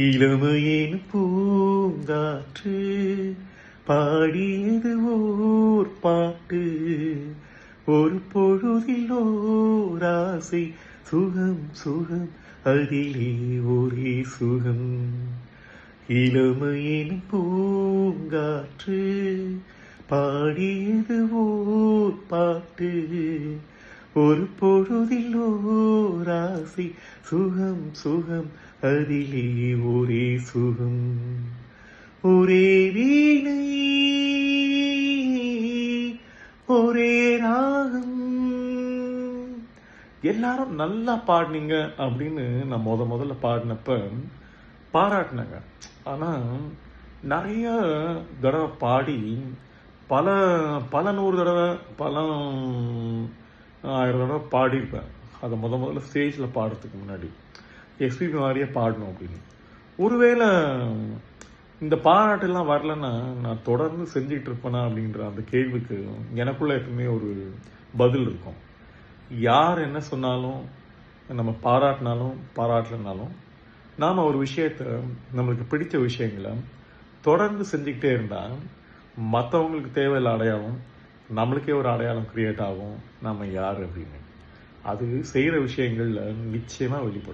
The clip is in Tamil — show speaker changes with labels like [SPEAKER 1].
[SPEAKER 1] இளமையின் பூங்காற்று பாடியது ஓர் பாட்டு, ஒரு பொழுதில் ஓர் ஆசை, சுகம் சுகம் அதிலே ஒரே சுகம். இளமையின் பூங்காற்று பாடியது ஓர் பாட்டு, ஒரு பொழுதில் ஓர் ஆசை, சுகம் சுகம் அதிலே ஒரே சுகம். ஒரே வீணை ஒரே ராகம். எல்லாரும் நல்லா பாடினீங்க அப்படின்னு நான் முதல்ல பாடினப்ப பாராட்டினாங்க. ஆனா நிறைய தடவை பாடி பல பல நூறு தடவை பல ஆயிரம் தடவை பாடியிருப்பேன். அதை முதல்ல ஸ்டேஜில் பாடுறதுக்கு முன்னாடி எஸ்பிபி மாதிரியே பாடணும் அப்படின்னு. ஒருவேளை இந்த பாராட்டெல்லாம் வரலன்னா நான் தொடர்ந்து செஞ்சுட்டு இருப்பேனா அப்படின்ற அந்த கேள்விக்கு எனக்குள்ள எப்பவுமே ஒரு பதில் இருக்கும். யார் என்ன சொன்னாலும், நம்ம பாராட்டினாலும் பாராட்டலனாலும், நாம் ஒரு விஷயத்த, நம்மளுக்கு பிடிச்ச விஷயங்களை தொடர்ந்து செஞ்சுக்கிட்டே இருந்தால் மற்றவங்களுக்கு தேவையில்லை அடையாளம், நம்மளுக்கே ஒரு அடையாளம் கிரியேட் ஆகும். நம்ம யார் அப்படின்னு அது செய்கிற விஷயங்கள்ல நிச்சயமாக வெளிப்படும்.